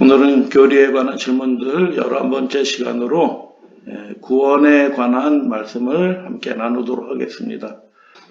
오늘은 교리에 관한 질문들 11번째 시간으로 구원에 관한 말씀을 함께 나누도록 하겠습니다.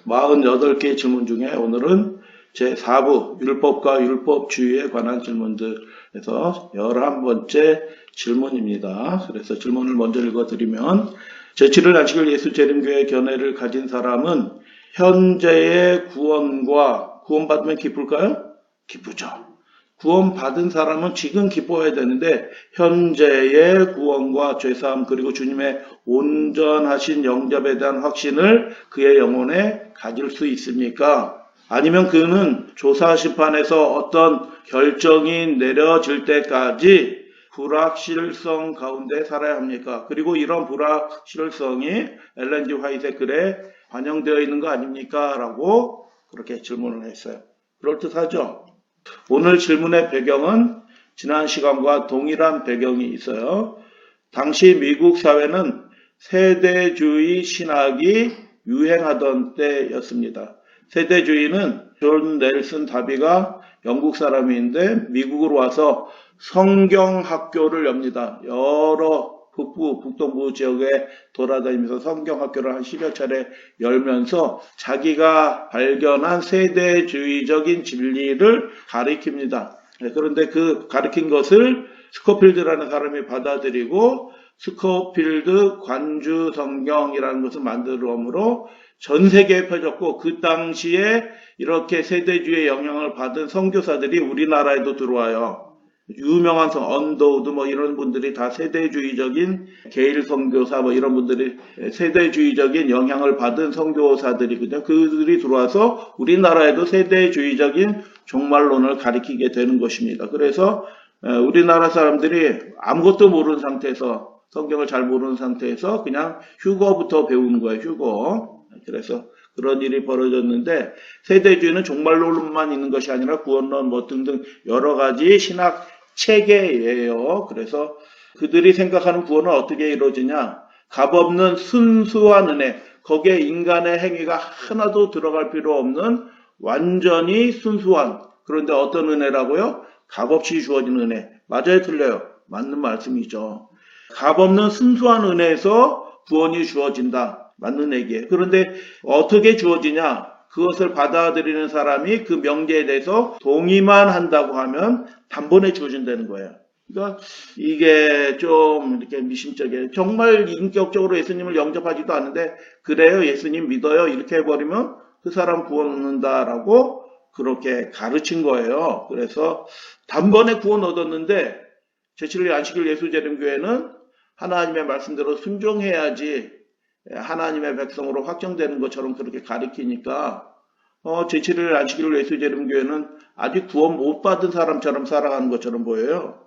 48개의 질문 중에 오늘은 제4부 율법과 율법주의에 관한 질문들에서 11번째 질문입니다. 그래서 질문을 먼저 읽어드리면 제7일 안식일 예수재림교회 견해를 가진 사람은 현재의 구원과 구원받으면 기쁠까요? 기쁘죠. 구원받은 사람은 지금 기뻐해야 되는데 현재의 구원과 죄사함 그리고 주님의 온전하신 영접에 대한 확신을 그의 영혼에 가질 수 있습니까? 아니면 그는 조사 심판에서 어떤 결정이 내려질 때까지 불확실성 가운데 살아야 합니까? 그리고 이런 불확실성이 엘렌 G 화이트의 글에 반영되어 있는 거 아닙니까? 라고 그렇게 질문을 했어요. 그럴듯하죠? 오늘 질문의 배경은 지난 시간과 동일한 배경이 있어요. 당시 미국 사회는 세대주의 신학이 유행하던 때였습니다. 세대주의는 존 넬슨 다비가 영국 사람인데 미국으로 와서 성경학교를 엽니다. 여러 북부, 북동부 지역에 돌아다니면서 성경학교를 한 10여 차례 열면서 자기가 발견한 세대주의적인 진리를 가리킵니다. 그런데 그 가리킨 것을 스코필드라는 사람이 받아들이고 스코필드 관주 성경이라는 것을 만들므로 전 세계에 펴졌고 그 당시에 이렇게 세대주의의 영향을 받은 선교사들이 우리나라에도 들어와요. 유명한 언더우드 이런 분들이 다 세대주의적인 게일 선교사 이런 분들이 세대주의적인 영향을 받은 선교사들이거든요. 그들이 들어와서 우리나라에도 세대주의적인 종말론을 가리키게 되는 것입니다. 그래서 우리나라 사람들이 아무것도 모르는 상태에서 성경을 잘 모르는 상태에서 그냥 휴거부터 배우는 거예요. 휴거. 그래서 그런 일이 벌어졌는데 세대주의는 종말론만 있는 것이 아니라 구원론 등등 여러 가지 신학 체계예요. 그래서 그들이 생각하는 구원은 어떻게 이루어지냐? 값없는 순수한 은혜, 거기에 인간의 행위가 하나도 들어갈 필요 없는 완전히 순수한, 그런데 어떤 은혜라고요? 값없이 주어진 은혜. 맞아요, 틀려요? 맞는 말씀이죠. 값없는 순수한 은혜에서 구원이 주어진다. 맞는 얘기예요. 그런데 어떻게 주어지냐? 그것을 받아들이는 사람이 그 명제에 대해서 동의만 한다고 하면 단번에 주어진다는 거예요. 그러니까 이게 좀 이렇게 미심쩍게 정말 인격적으로 예수님을 영접하지도 않는데 그래요, 예수님 믿어요 이렇게 해버리면 그 사람 구원 얻는다라고 그렇게 가르친 거예요. 그래서 단번에 구원 얻었는데 제7일 안식일 예수재림교회는 하나님의 말씀대로 순종해야지 하나님의 백성으로 확정되는 것처럼 그렇게 가리키니까 제7일 안식일 예수재림교회는 아직 구원 못 받은 사람처럼 살아가는 것처럼 보여요.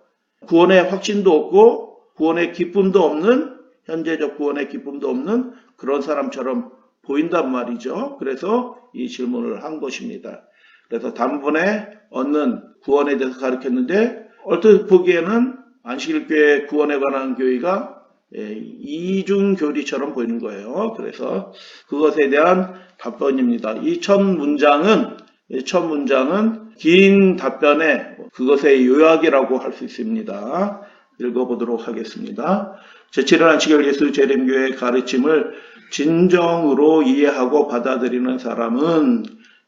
구원의 확신도 없고 구원의 기쁨도 없는, 현재적 구원의 기쁨도 없는 그런 사람처럼 보인단 말이죠. 그래서 이 질문을 한 것입니다. 그래서 단번에 얻는 구원에 대해서 가르쳤는데 얼핏 보기에는 안식일교회 구원에 관한 교의가 이중교리처럼 보이는 거예요. 그래서 그것에 대한 답변입니다. 이 첫 문장은 긴 답변의 그것의 요약이라고 할 수 있습니다. 읽어보도록 하겠습니다. 제7일 안식일 예수재림교회의 가르침을 진정으로 이해하고 받아들이는 사람은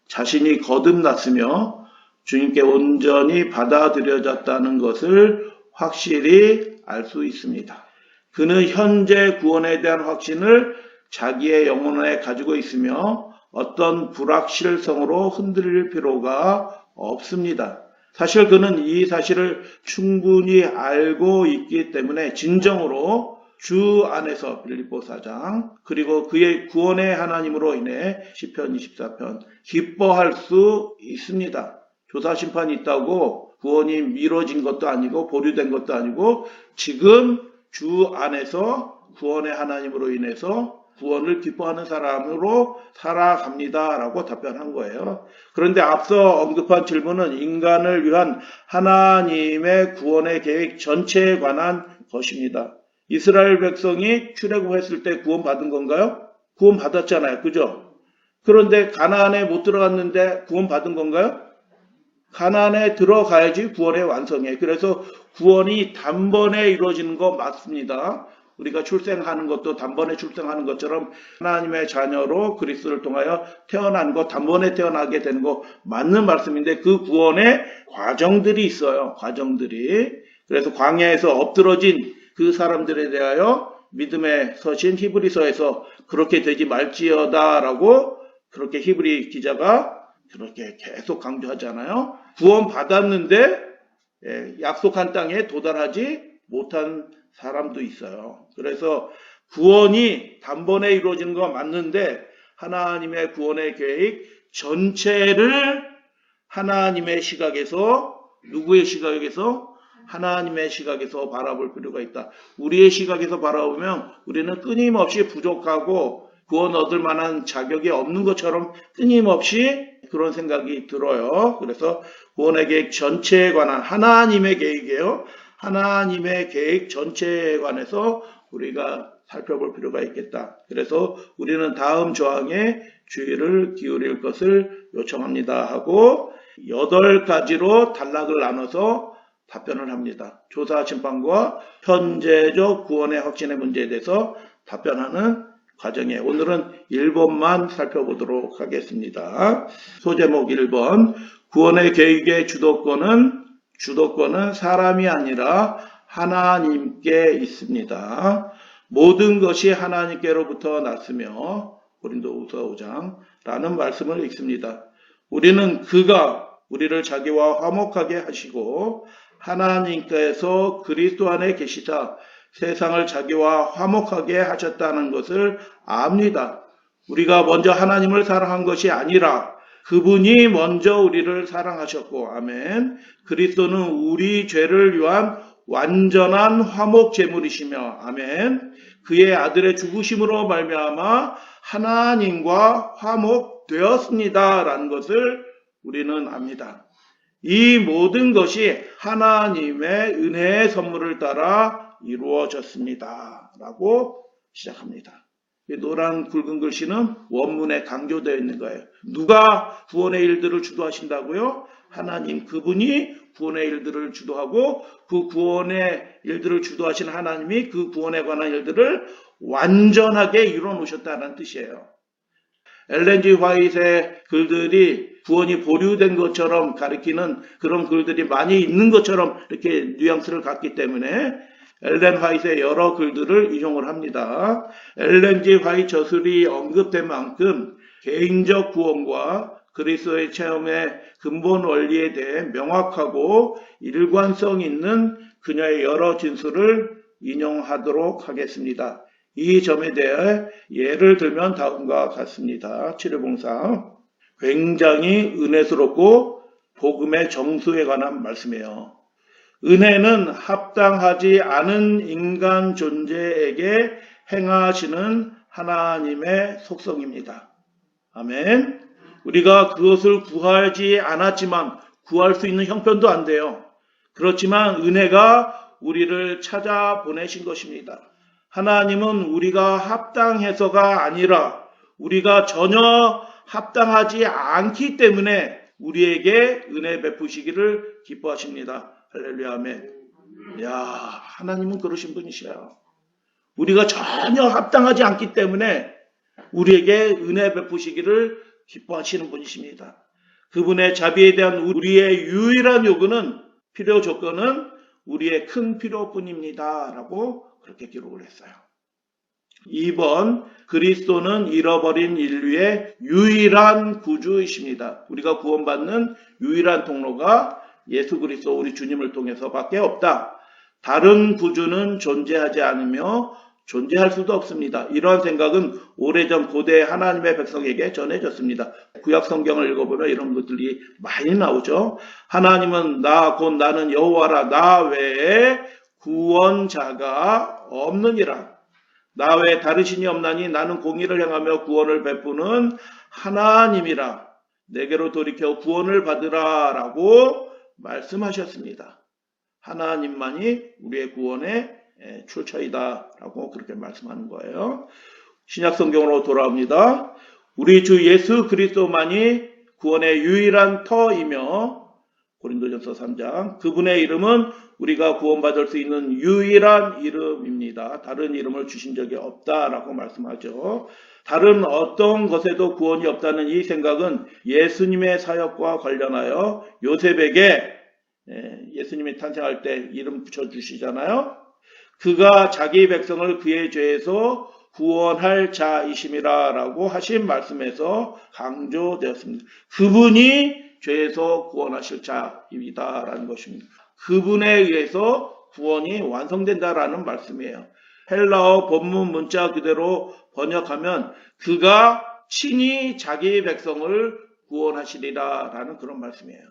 자신이 거듭났으며 주님께 온전히 받아들여졌다는 것을 확실히 알 수 있습니다. 그는 현재 구원에 대한 확신을 자기의 영혼에 가지고 있으며 어떤 불확실성으로 흔들릴 필요가 없습니다. 사실 그는 이 사실을 충분히 알고 있기 때문에 진정으로 주 안에서 빌립보 4장 그리고 그의 구원의 하나님으로 인해 시편 24편 기뻐할 수 있습니다. 조사심판이 있다고 구원이 미뤄진 것도 아니고 보류된 것도 아니고 지금 주 안에서 구원의 하나님으로 인해서 구원을 기뻐하는 사람으로 살아갑니다 라고 답변한 거예요. 그런데 앞서 언급한 질문은 인간을 위한 하나님의 구원의 계획 전체에 관한 것입니다. 이스라엘 백성이 출애굽했을 때 구원받은 건가요? 구원받았잖아요. 그죠? 그런데 가나안에 못 들어갔는데 구원받은 건가요? 가나안에 들어가야지 구원의 완성이에요. 그래서 구원이 단번에 이루어지는 거 맞습니다. 우리가 출생하는 것도 단번에 출생하는 것처럼 하나님의 자녀로 그리스도를 통하여 태어난 거, 단번에 태어나게 되는 거 맞는 말씀인데 그 구원의 과정들이 있어요. 과정들이. 그래서 광야에서 엎드러진 그 사람들에 대하여 믿음의 서신 히브리서에서 그렇게 되지 말지어다라고 그렇게 히브리 기자가 그렇게 계속 강조하잖아요. 구원 받았는데 약속한 땅에 도달하지 못한 사람도 있어요. 그래서 구원이 단번에 이루어지는 거 맞는데 하나님의 구원의 계획 전체를 하나님의 시각에서, 누구의 시각에서? 하나님의 시각에서 바라볼 필요가 있다. 우리의 시각에서 바라보면 우리는 끊임없이 부족하고 구원 얻을 만한 자격이 없는 것처럼 끊임없이 그런 생각이 들어요. 그래서 구원의 계획 전체에 관한 하나님의 계획이에요. 하나님의 계획 전체에 관해서 우리가 살펴볼 필요가 있겠다. 그래서 우리는 다음 조항에 주의를 기울일 것을 요청합니다 하고 8가지로 단락을 나눠서 답변을 합니다. 조사 심판과 현재적 구원의 확신의 문제에 대해서 답변하는 과정에 오늘은 1번만 살펴보도록 하겠습니다. 소제목 1번 구원의 계획의 주도권은 사람이 아니라 하나님께 있습니다. 모든 것이 하나님께로부터 났으며 고린도후서 5장라는 말씀을 읽습니다. 우리는 그가 우리를 자기와 화목하게 하시고 하나님께서 그리스도 안에 계시다 세상을 자기와 화목하게 하셨다는 것을 압니다. 우리가 먼저 하나님을 사랑한 것이 아니라 그분이 먼저 우리를 사랑하셨고, 아멘. 그리스도는 우리 죄를 위한 완전한 화목 제물이시며, 아멘. 그의 아들의 죽으심으로 말미암아 하나님과 화목되었습니다라는 것을 우리는 압니다. 이 모든 것이 하나님의 은혜의 선물을 따라 이루어졌습니다. 라고 시작합니다. 노란 굵은 글씨는 원문에 강조되어 있는 거예요. 누가 구원의 일들을 주도하신다고요? 하나님, 그분이 구원의 일들을 주도하고 그 구원의 일들을 주도하신 하나님이 그 구원에 관한 일들을 완전하게 이루어 놓으셨다는 뜻이에요. 엘렌 G. 화이트의 글들이 구원이 보류된 것처럼 가리키는 그런 글들이 많이 있는 것처럼 이렇게 뉘앙스를 갖기 때문에 엘렌 화이트의 여러 글들을 인용을 합니다. 엘렌 G. 화이트 저술이 언급된 만큼 개인적 구원과 그리스도의 체험의 근본 원리에 대해 명확하고 일관성 있는 그녀의 여러 진술을 인용하도록 하겠습니다. 이 점에 대해 예를 들면 다음과 같습니다. 7.104 굉장히 은혜스럽고 복음의 정수에 관한 말씀이에요. 은혜는 합당하지 않은 인간 존재에게 행하시는 하나님의 속성입니다. 아멘. 우리가 그것을 구하지 않았지만 구할 수 있는 형편도 안 돼요. 그렇지만 은혜가 우리를 찾아보내신 것입니다. 하나님은 우리가 합당해서가 아니라 우리가 전혀 합당하지 않기 때문에 우리에게 은혜 베푸시기를 기뻐하십니다. 할렐루야, 아멘. 야, 하나님은 그러신 분이셔요. 우리가 전혀 합당하지 않기 때문에 우리에게 은혜 베푸시기를 기뻐하시는 분이십니다. 그분의 자비에 대한 우리의 유일한 요구는 필요 조건은 우리의 큰 필요뿐입니다. 라고 그렇게 기록을 했어요. 2번 그리스도는 잃어버린 인류의 유일한 구주이십니다. 우리가 구원받는 유일한 통로가 예수 그리스도 우리 주님을 통해서 밖에 없다. 다른 구주는 존재하지 않으며 존재할 수도 없습니다. 이러한 생각은 오래전 고대 하나님의 백성에게 전해졌습니다. 구약 성경을 읽어보면 이런 것들이 많이 나오죠. 하나님은 곧 나는 여호와라 나 외에 구원자가 없느니라. 나 외에 다른 신이 없나니 나는 공의를 행하며 구원을 베푸는 하나님이라. 내게로 돌이켜 구원을 받으라 라고 말씀하셨습니다. 하나님만이 우리의 구원의 출처이다 라고 그렇게 말씀하는 거예요. 신약 성경으로 돌아옵니다. 우리 주 예수 그리스도만이 구원의 유일한 터이며 고린도전서 3장. 그분의 이름은 우리가 구원받을 수 있는 유일한 이름입니다. 다른 이름을 주신 적이 없다라고 말씀하죠. 다른 어떤 것에도 구원이 없다는 이 생각은 예수님의 사역과 관련하여 요셉에게 예수님이 탄생할 때 이름 붙여주시잖아요. 그가 자기 백성을 그의 죄에서 구원할 자이심이라 라고 하신 말씀에서 강조되었습니다. 그분이 죄에서 구원하실 자입니다 라는 것입니다. 그분에 의해서 구원이 완성된다라는 말씀이에요. 헬라어 본문 문자 그대로 번역하면 그가 친히 자기 백성을 구원하시리라 라는 그런 말씀이에요.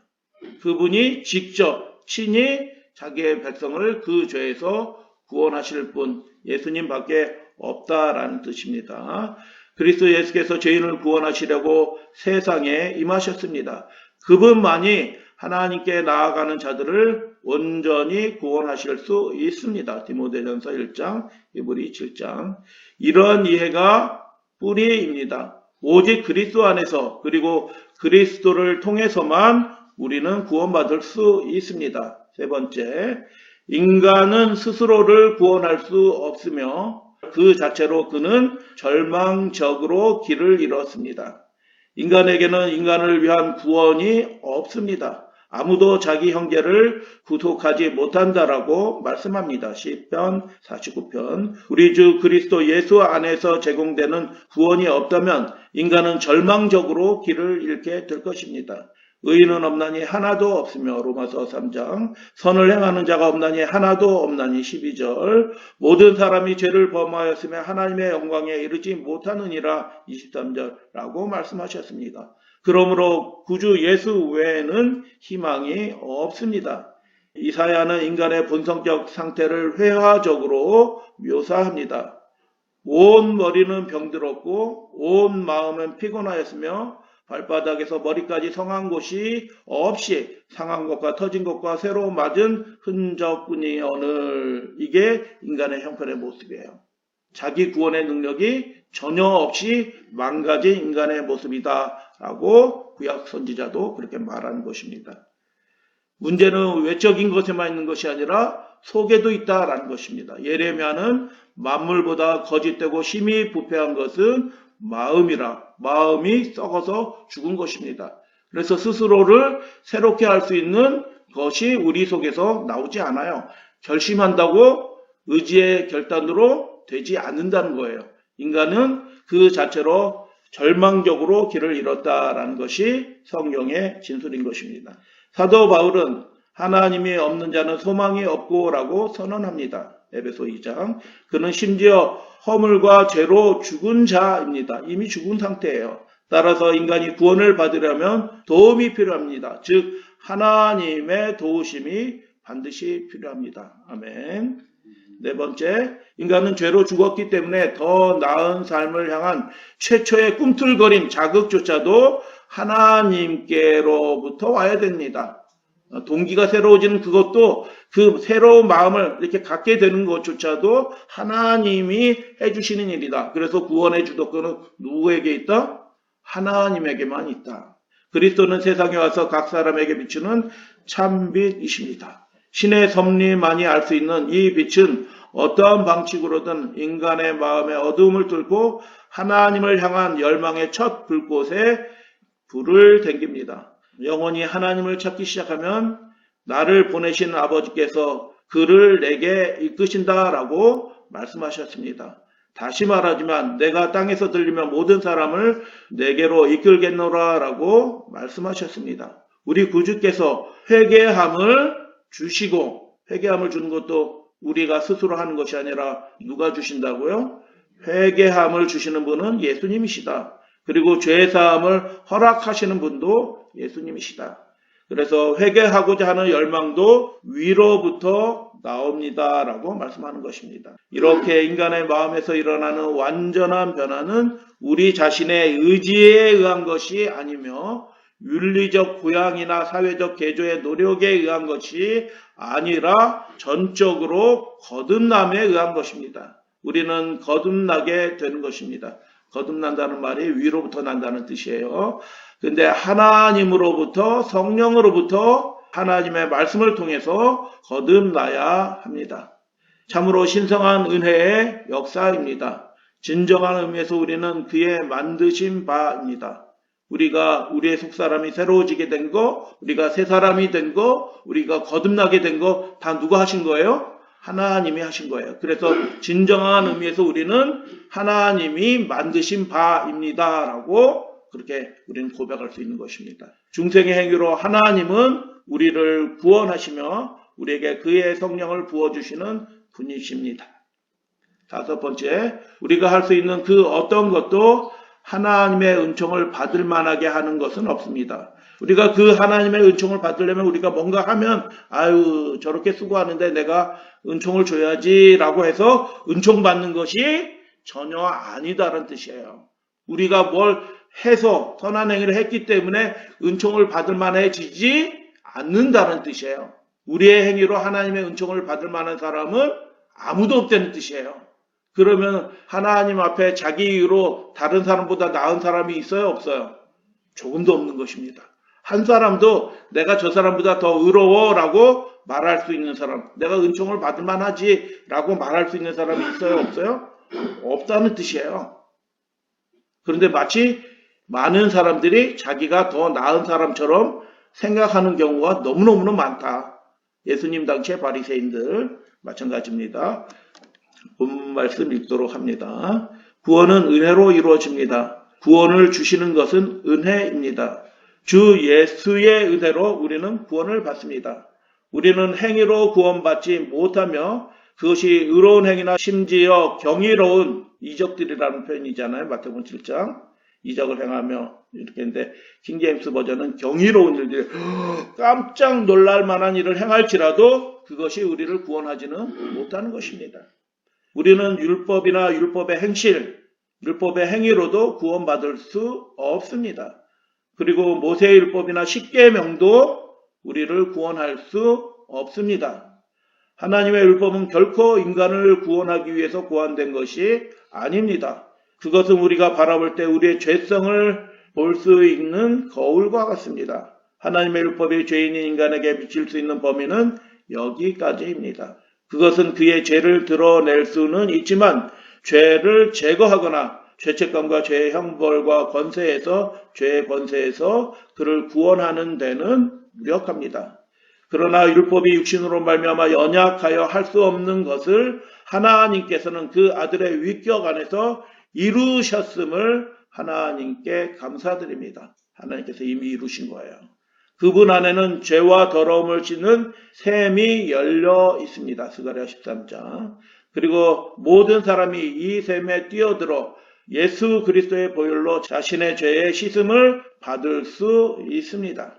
그분이 직접 친히 자기의 백성을 그 죄에서 구원하실 분 예수님밖에 없다라는 뜻입니다. 그리스도 예수께서 죄인을 구원하시려고 세상에 임하셨습니다. 그분만이 하나님께 나아가는 자들을 온전히 구원하실 수 있습니다. 디모데전서 1장, 히브리 7장. 이런 이해가 뿌리입니다. 오직 그리스도 안에서 그리고 그리스도를 통해서만 우리는 구원받을 수 있습니다. 세 번째, 인간은 스스로를 구원할 수 없으며 그 자체로 그는 절망적으로 길을 잃었습니다. 인간에게는 인간을 위한 구원이 없습니다. 아무도 자기 형제를 구속하지 못한다라고 말씀합니다. 시편 49편. 우리 주 그리스도 예수 안에서 제공되는 구원이 없다면 인간은 절망적으로 길을 잃게 될 것입니다. 의인은 없나니 하나도 없으며 로마서 3장. 선을 행하는 자가 없나니 하나도 없나니 12절. 모든 사람이 죄를 범하였으며 하나님의 영광에 이르지 못하느니라 23절라고 말씀하셨습니다. 그러므로 구주 예수 외에는 희망이 없습니다. 이사야는 인간의 본성적 상태를 회화적으로 묘사합니다. 온 머리는 병들었고 온 마음은 피곤하였으며 발바닥에서 머리까지 성한 곳이 없이 상한 것과 터진 것과 새로 맞은 흔적뿐이오늘. 이게 인간의 형편의 모습이에요. 자기 구원의 능력이 전혀 없이 망가진 인간의 모습이다 라고 구약 선지자도 그렇게 말하는 것입니다. 문제는 외적인 것에만 있는 것이 아니라 속에도 있다라는 것입니다. 예레미야는 만물보다 거짓되고 심히 부패한 것은 마음이라, 마음이 썩어서 죽은 것입니다. 그래서 스스로를 새롭게 할 수 있는 것이 우리 속에서 나오지 않아요. 결심한다고 의지의 결단으로 되지 않는다는 거예요. 인간은 그 자체로 절망적으로 길을 잃었다라는 것이 성경의 진술인 것입니다. 사도 바울은 하나님이 없는 자는 소망이 없고라고 선언합니다. 에베소 2장. 그는 심지어 허물과 죄로 죽은 자입니다. 이미 죽은 상태예요. 따라서 인간이 구원을 받으려면 도움이 필요합니다. 즉 하나님의 도우심이 반드시 필요합니다. 아멘. 네 번째, 인간은 죄로 죽었기 때문에 더 나은 삶을 향한 최초의 꿈틀거림, 자극조차도 하나님께로부터 와야 됩니다. 동기가 새로워지는 그것도 그 새로운 마음을 이렇게 갖게 되는 것조차도 하나님이 해주시는 일이다. 그래서 구원의 주도권은 누구에게 있다? 하나님에게만 있다. 그리스도는 세상에 와서 각 사람에게 비추는 참빛이십니다. 신의 섭리만이 알 수 있는 이 빛은 어떠한 방식으로든 인간의 마음의 어두움을 뚫고 하나님을 향한 열망의 첫 불꽃에 불을 댕깁니다. 영원히 하나님을 찾기 시작하면 나를 보내신 아버지께서 그를 내게 이끄신다라고 말씀하셨습니다. 다시 말하지만 내가 땅에서 들리면 모든 사람을 내게로 이끌겠노라라고 말씀하셨습니다. 우리 구주께서 회개함을 주시고, 회개함을 주는 것도 우리가 스스로 하는 것이 아니라 누가 주신다고요? 회개함을 주시는 분은 예수님이시다. 그리고 죄사함을 허락하시는 분도 예수님이시다. 그래서 회개하고자 하는 열망도 위로부터 나옵니다 라고 말씀하는 것입니다. 이렇게 인간의 마음에서 일어나는 완전한 변화는 우리 자신의 의지에 의한 것이 아니며 윤리적 교양이나 사회적 개조의 노력에 의한 것이 아니라 전적으로 거듭남에 의한 것입니다. 우리는 거듭나게 되는 것입니다. 거듭난다는 말이 위로부터 난다는 뜻이에요. 근데 하나님으로부터, 성령으로부터 하나님의 말씀을 통해서 거듭나야 합니다. 참으로 신성한 은혜의 역사입니다. 진정한 의미에서 우리는 그의 만드신 바입니다. 우리가 우리의 속사람이 새로워지게 된 거, 우리가 새 사람이 된 거, 우리가 거듭나게 된 거 다 누가 하신 거예요? 하나님이 하신 거예요. 그래서 진정한 의미에서 우리는 하나님이 만드신 바입니다. 라고 그렇게 우리는 고백할 수 있는 것입니다. 중생의 행위로 하나님은 우리를 구원하시며 우리에게 그의 성령을 부어주시는 분이십니다. 다섯 번째, 우리가 할 수 있는 그 어떤 것도 하나님의 은총을 받을 만하게 하는 것은 없습니다. 우리가 그 하나님의 은총을 받으려면 우리가 뭔가 하면 아유 저렇게 수고하는데 내가 은총을 줘야지 라고 해서 은총 받는 것이 전혀 아니다라는 뜻이에요. 우리가 뭘 해서 선한 행위를 했기 때문에 은총을 받을 만해지지 않는다는 뜻이에요. 우리의 행위로 하나님의 은총을 받을 만한 사람은 아무도 없다는 뜻이에요. 그러면 하나님 앞에 자기 이유로 다른 사람보다 나은 사람이 있어요? 없어요? 조금도 없는 것입니다. 한 사람도 내가 저 사람보다 더 의로워 라고 말할 수 있는 사람, 내가 은총을 받을 만하지 라고 말할 수 있는 사람이 있어요? 없어요? 없다는 뜻이에요. 그런데 마치 많은 사람들이 자기가 더 나은 사람처럼 생각하는 경우가 너무너무 많다. 예수님 당시의 바리새인들 마찬가지입니다. 본 말씀 읽도록 합니다. 구원은 은혜로 이루어집니다. 구원을 주시는 것은 은혜입니다. 주 예수의 은혜로 우리는 구원을 받습니다. 우리는 행위로 구원받지 못하며 그것이 의로운 행위나 심지어 경이로운 이적들이라는 표현이잖아요. 마태복음 7장. 이적을 행하며 이렇게 했는데 킹제임스 버전은 경이로운 일들, 깜짝 놀랄 만한 일을 행할지라도 그것이 우리를 구원하지는 못하는 것입니다. 우리는 율법이나 율법의 행실, 율법의 행위로도 구원받을 수 없습니다. 그리고 모세의 율법이나 십계명도 우리를 구원할 수 없습니다. 하나님의 율법은 결코 인간을 구원하기 위해서 고안된 것이 아닙니다. 그것은 우리가 바라볼 때 우리의 죄성을 볼 수 있는 거울과 같습니다. 하나님의 율법이 죄인인 인간에게 미칠 수 있는 범위는 여기까지입니다. 그것은 그의 죄를 드러낼 수는 있지만 죄를 제거하거나 죄책감과 죄의 형벌과 권세에서 죄의 권세에서 그를 구원하는 데는 무력합니다. 그러나 율법이 육신으로 말미암아 연약하여 할 수 없는 것을 하나님께서는 그 아들의 위격 안에서 이루셨음을 하나님께 감사드립니다. 하나님께서 이미 이루신 거예요. 그분 안에는 죄와 더러움을 씻는 샘이 열려 있습니다. 스가랴 13장. 그리고 모든 사람이 이 샘에 뛰어들어 예수 그리스도의 보혈로 자신의 죄의 씻음을 받을 수 있습니다.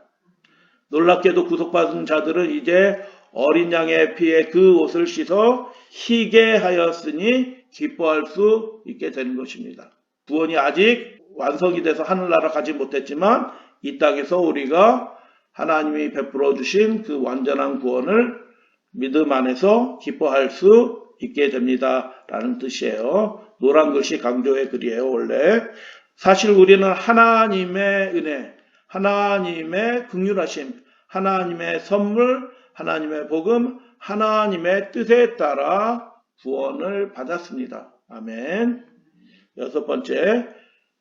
놀랍게도 구속받은 자들은 이제 어린 양의 피에 그 옷을 씻어 희게 하였으니 기뻐할 수 있게 되는 것입니다. 구원이 아직 완성이 돼서 하늘나라 가지 못했지만 이 땅에서 우리가 하나님이 베풀어 주신 그 완전한 구원을 믿음 안에서 기뻐할 수 있게 됩니다. 라는 뜻이에요. 노란 글씨 강조의 글이에요. 원래 사실 우리는 하나님의 은혜, 하나님의 긍휼하심, 하나님의 선물, 하나님의 복음, 하나님의 뜻에 따라 구원을 받았습니다. 아멘. 여섯 번째,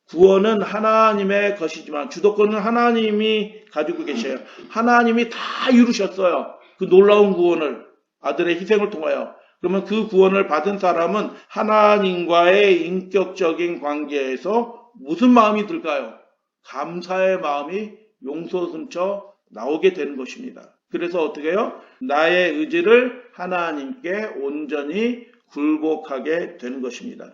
구원은 하나님의 것이지만 주도권은 하나님이 가지고 계셔요. 하나님이 다 이루셨어요. 그 놀라운 구원을 아들의 희생을 통하여. 그러면 그 구원을 받은 사람은 하나님과의 인격적인 관계에서 무슨 마음이 들까요? 감사의 마음이 용솟음쳐 나오게 되는 것입니다. 그래서 어떻게 해요? 나의 의지를 하나님께 온전히 굴복하게 되는 것입니다.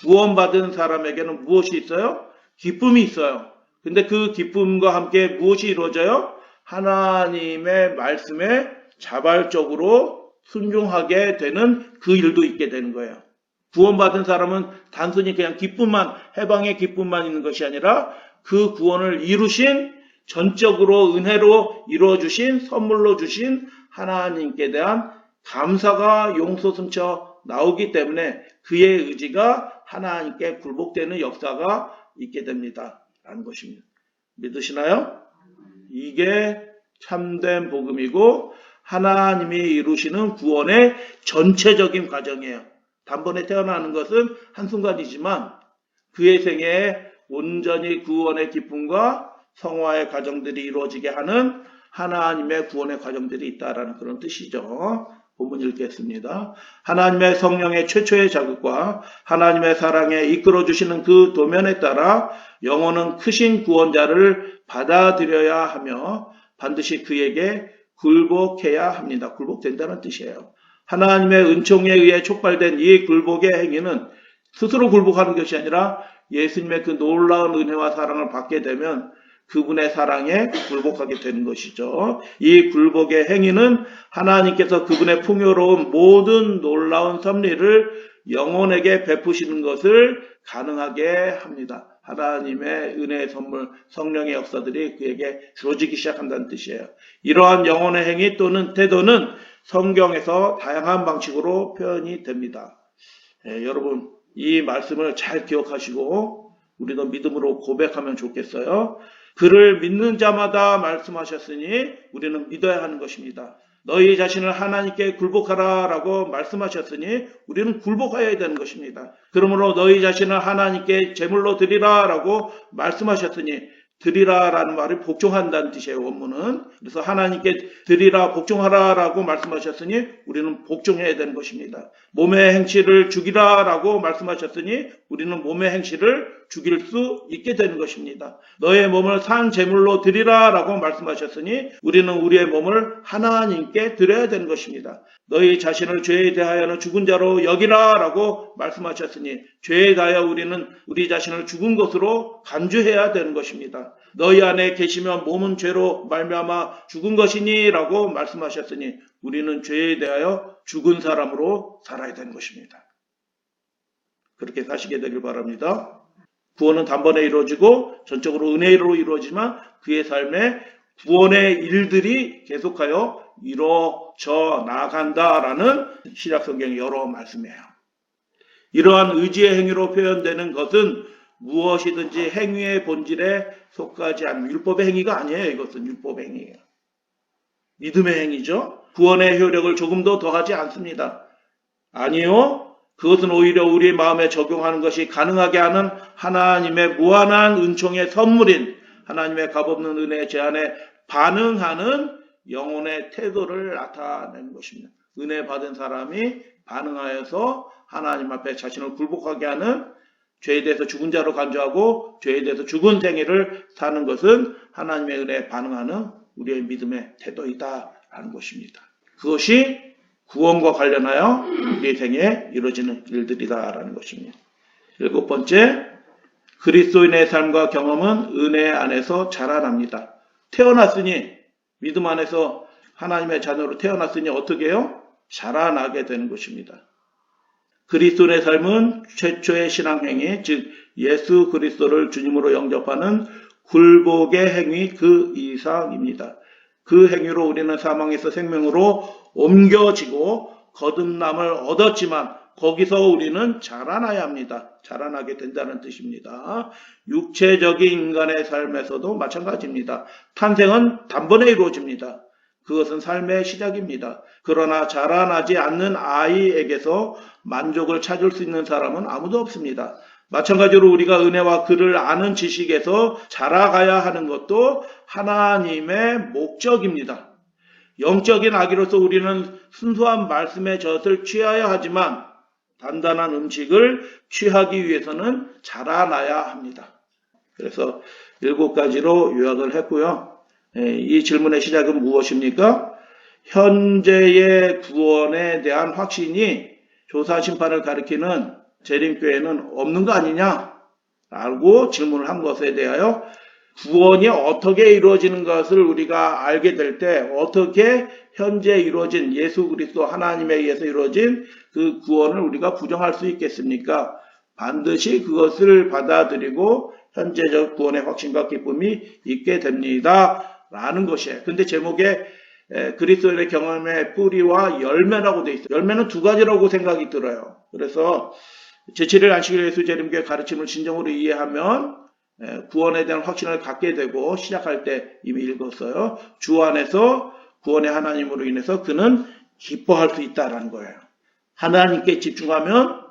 구원받은 사람에게는 무엇이 있어요? 기쁨이 있어요. 근데 그 기쁨과 함께 무엇이 이루어져요? 하나님의 말씀에 자발적으로 순종하게 되는 그 일도 있게 되는 거예요. 구원받은 사람은 단순히 그냥 기쁨만, 해방의 기쁨만 있는 것이 아니라 그 구원을 이루신 전적으로 은혜로 이루어주신 선물로 주신 하나님께 대한 감사가 용솟음쳐 나오기 때문에 그의 의지가 하나님께 굴복되는 역사가 있게 됩니다. 라는 것입니다. 믿으시나요? 이게 참된 복음이고 하나님이 이루시는 구원의 전체적인 과정이에요. 단번에 태어나는 것은 한순간이지만 그의 생애에 온전히 구원의 기쁨과 성화의 과정들이 이루어지게 하는 하나님의 구원의 과정들이 있다라는 그런 뜻이죠. 본문 읽겠습니다. 하나님의 성령의 최초의 자극과 하나님의 사랑에 이끌어주시는 그 도면에 따라 영혼은 크신 구원자를 받아들여야 하며 반드시 그에게 굴복해야 합니다. 굴복된다는 뜻이에요. 하나님의 은총에 의해 촉발된 이 굴복의 행위는 스스로 굴복하는 것이 아니라 예수님의 그 놀라운 은혜와 사랑을 받게 되면 그분의 사랑에 굴복하게 되는 것이죠. 이 굴복의 행위는 하나님께서 그분의 풍요로운 모든 놀라운 섭리를 영혼에게 베푸시는 것을 가능하게 합니다. 하나님의 은혜의 선물, 성령의 역사들이 그에게 주어지기 시작한다는 뜻이에요. 이러한 영혼의 행위 또는 태도는 성경에서 다양한 방식으로 표현이 됩니다. 여러분, 이 말씀을 잘 기억하시고 우리도 믿음으로 고백하면 좋겠어요. 그를 믿는 자마다 말씀하셨으니 우리는 믿어야 하는 것입니다. 너희 자신을 하나님께 굴복하라 라고 말씀하셨으니 우리는 굴복해야 되는 것입니다. 그러므로 너희 자신을 하나님께 제물로 드리라 라고 말씀하셨으니 드리라 라는 말이 복종한다는 뜻이에요. 원문은. 그래서 하나님께 드리라 복종하라 라고 말씀하셨으니 우리는 복종해야 되는 것입니다. 몸의 행실을 죽이라 라고 말씀하셨으니 우리는 몸의 행실을 죽일 수 있게 되는 것입니다. 너의 몸을 산 제물로 드리라 라고 말씀하셨으니 우리는 우리의 몸을 하나님께 드려야 되는 것입니다. 너희 자신을 죄에 대하여는 죽은 자로 여기라 라고 말씀하셨으니 죄에 대하여 우리는 우리 자신을 죽은 것으로 간주해야 되는 것입니다. 너희 안에 계시면 몸은 죄로 말미암아 죽은 것이니 라고 말씀하셨으니 우리는 죄에 대하여 죽은 사람으로 살아야 되는 것입니다. 그렇게 사시게 되길 바랍니다. 구원은 단번에 이루어지고 전적으로 은혜로 이루어지지만 그의 삶에 구원의 일들이 계속하여 이루어져 나간다라는 신약 성경의 여러 말씀이에요. 이러한 의지의 행위로 표현되는 것은 무엇이든지 행위의 본질에 속하지 않는 율법의 행위가 아니에요. 이것은 율법의 행위예요. 믿음의 행위죠. 구원의 효력을 조금도 더하지 않습니다. 아니요. 그것은 오히려 우리 마음에 적용하는 것이 가능하게 하는 하나님의 무한한 은총의 선물인 하나님의 값없는 은혜의 제안에 반응하는 영혼의 태도를 나타내는 것입니다. 은혜 받은 사람이 반응하여서 하나님 앞에 자신을 굴복하게 하는 죄에 대해서 죽은 자로 간주하고 죄에 대해서 죽은 생애를 사는 것은 하나님의 은혜에 반응하는 우리의 믿음의 태도이다라는 것입니다. 그것이 구원과 관련하여 우리 생에 이루어지는 일들이다라는 것입니다. 7번째, 그리스도인의 삶과 경험은 은혜 안에서 자라납니다. 태어났으니 믿음 안에서 하나님의 자녀로 태어났으니 어떻게 해요? 자라나게 되는 것입니다. 그리스도인의 삶은 최초의 신앙행위, 즉 예수 그리스도를 주님으로 영접하는 굴복의 행위 그 이상입니다. 그 행위로 우리는 사망에서 생명으로 옮겨지고 거듭남을 얻었지만 거기서 우리는 자라나야 합니다. 자라나게 된다는 뜻입니다. 육체적인 인간의 삶에서도 마찬가지입니다. 탄생은 단번에 이루어집니다. 그것은 삶의 시작입니다. 그러나 자라나지 않는 아이에게서 만족을 찾을 수 있는 사람은 아무도 없습니다. 마찬가지로 우리가 은혜와 그를 아는 지식에서 자라가야 하는 것도 하나님의 목적입니다. 영적인 아기로서 우리는 순수한 말씀의 젖을 취해야 하지만 단단한 음식을 취하기 위해서는 자라나야 합니다. 그래서 7가지로 요약을 했고요. 이 질문의 시작은 무엇입니까? 현재의 구원에 대한 확신이 조사 심판을 가리키는 재림교회는 없는 거 아니냐? 라고 질문을 한 것에 대하여 구원이 어떻게 이루어지는 것을 우리가 알게 될 때 어떻게 현재 이루어진 예수 그리스도 하나님에 의해서 이루어진 그 구원을 우리가 부정할 수 있겠습니까? 반드시 그것을 받아들이고 현재적 구원의 확신과 기쁨이 있게 됩니다. 라는 것이에요. 근데 제목에 그리스도의 경험의 뿌리와 열매라고 되어 있어요. 열매는 2가지라고 생각이 들어요. 그래서 제7일 안식일 예수 재림교회 가르침을 진정으로 이해하면 구원에 대한 확신을 갖게 되고 시작할 때 이미 읽었어요. 주 안에서 구원의 하나님으로 인해서 그는 기뻐할 수 있다라는 거예요. 하나님께 집중하면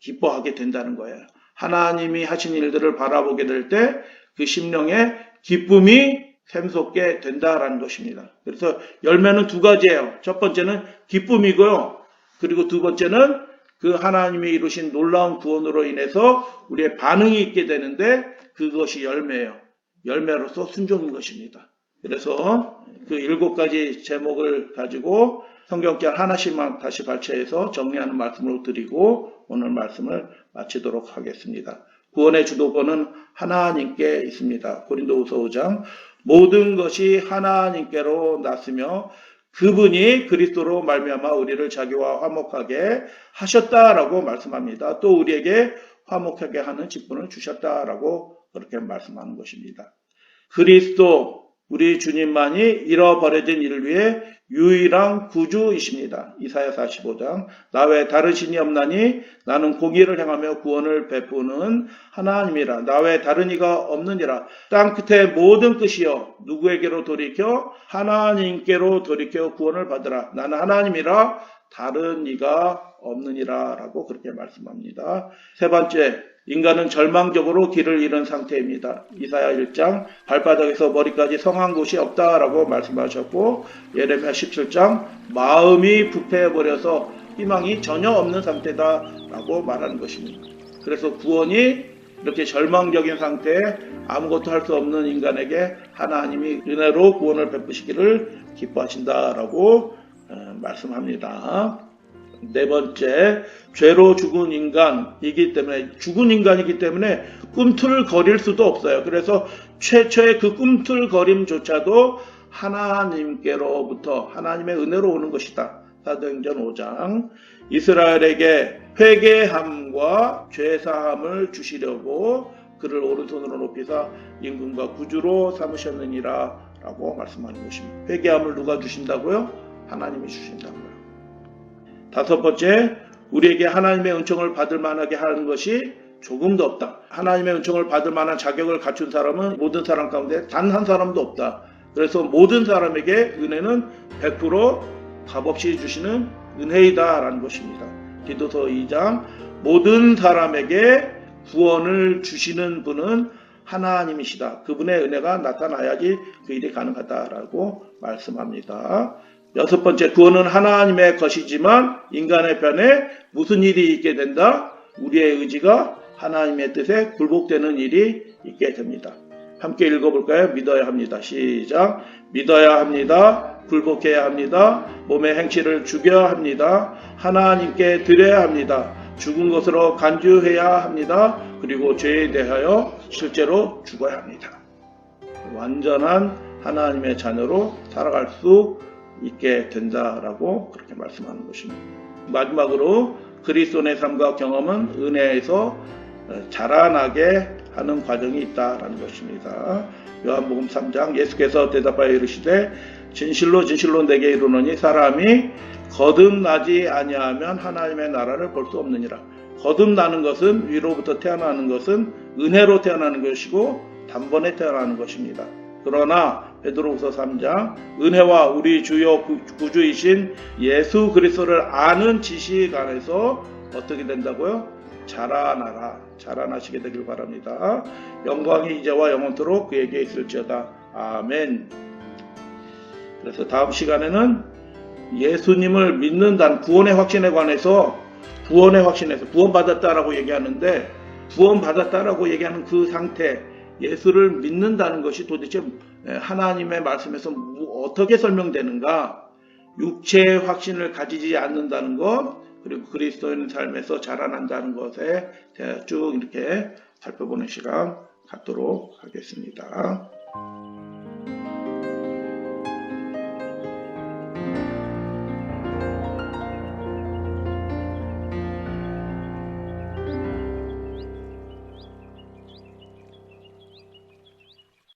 기뻐하게 된다는 거예요. 하나님이 하신 일들을 바라보게 될 때 그 심령에 기쁨이 샘솟게 된다라는 것입니다. 그래서 열매는 두 가지예요. 첫 번째는 기쁨이고요. 그리고 두 번째는 그 하나님이 이루신 놀라운 구원으로 인해서 우리의 반응이 있게 되는데 그것이 열매예요. 열매로서 순종인 것입니다. 그래서 그 7가지 제목을 가지고 성경절 하나씩만 다시 발췌해서 정리하는 말씀으로 드리고 오늘 말씀을 마치도록 하겠습니다. 구원의 주도권은 하나님께 있습니다. 고린도후서 5장 모든 것이 하나님께로 났으며 그분이 그리스도로 말미암아 우리를 자기와 화목하게 하셨다라고 말씀합니다. 또 우리에게 화목하게 하는 직분을 주셨다라고 그렇게 말씀하는 것입니다. 그리스도 우리 주님만이 잃어버려진 이를 위해 유일한 구주이십니다. 이사야 45장 나 외 다른 신이 없나니 나는 공의를 행하며 구원을 베푸는 하나님이라. 나 외 다른 이가 없느니라. 땅 끝의 모든 끝이여 누구에게로 돌이켜 하나님께로 돌이켜 구원을 받으라. 나는 하나님이라 다른 이가 없느니라 라고 그렇게 말씀합니다. 세 번째, 인간은 절망적으로 길을 잃은 상태입니다. 이사야 1장 발바닥에서 머리까지 성한 곳이 없다라고 말씀하셨고 예레미야 17장 마음이 부패해버려서 희망이 전혀 없는 상태다라고 말하는 것입니다. 그래서 구원이 이렇게 절망적인 상태에 아무것도 할 수 없는 인간에게 하나님이 은혜로 구원을 베푸시기를 기뻐하신다라고 말씀합니다. 네 번째, 죄로 죽은 인간이기 때문에 죽은 인간이기 때문에 꿈틀거릴 수도 없어요. 그래서 최초의 그 꿈틀거림조차도 하나님께로부터 하나님의 은혜로 오는 것이다. 사도행전 5장 이스라엘에게 회개함과 죄사함을 주시려고 그를 오른손으로 높이사 임금과 구주로 삼으셨느니라 라고 말씀하는 것입니다. 회개함을 누가 주신다고요? 하나님이 주신다고요. 다섯 번째, 우리에게 하나님의 은총을 받을 만하게 하는 것이 조금도 없다. 하나님의 은총을 받을 만한 자격을 갖춘 사람은 모든 사람 가운데 단 한 사람도 없다. 그래서 모든 사람에게 은혜는 100% 값없이 주시는 은혜이다 라는 것입니다. 디도서 2장 모든 사람에게 구원을 주시는 분은 하나님이시다. 그분의 은혜가 나타나야지 그 일이 가능하다라고 말씀합니다. 여섯 번째, 구원은 하나님의 것이지만 인간의 편에 무슨 일이 있게 된다? 우리의 의지가 하나님의 뜻에 굴복되는 일이 있게 됩니다. 함께 읽어볼까요? 믿어야 합니다. 시작. 믿어야 합니다. 굴복해야 합니다. 몸의 행실을 죽여야 합니다. 하나님께 드려야 합니다. 죽은 것으로 간주해야 합니다. 그리고 죄에 대하여 실제로 죽어야 합니다. 완전한 하나님의 자녀로 살아갈 수 있게 된다라고 그렇게 말씀하는 것입니다. 마지막으로 그리스도의 삶과 경험은 은혜에서 자라나게 하는 과정이 있다라는 것입니다. 요한복음 3장 예수께서 대답하여 이르시되 진실로 진실로 내게 이르노니 사람이 거듭나지 아니하면 하나님의 나라를 볼 수 없느니라. 거듭나는 것은 위로부터 태어나는 것은 은혜로 태어나는 것이고 단번에 태어나는 것입니다. 그러나 베드로후서 3장 은혜와 우리 주요 구주이신 예수 그리스도를 아는 지식 안에서 어떻게 된다고요? 자라나시게 되길 바랍니다. 영광이 이제와 영원토록 그에게 있을지어다. 아멘. 그래서 다음 시간에는 예수님을 믿는다는 구원의 확신에 관해서 구원받았다라고 얘기하는데 구원받았다라고 얘기하는 그 상태 예수를 믿는다는 것이 도대체 하나님의 말씀에서 어떻게 설명되는가? 육체의 확신을 가지지 않는다는 것, 그리고 그리스도인 삶에서 자라난다는 것에 쭉 이렇게 살펴보는 시간 갖도록 하겠습니다.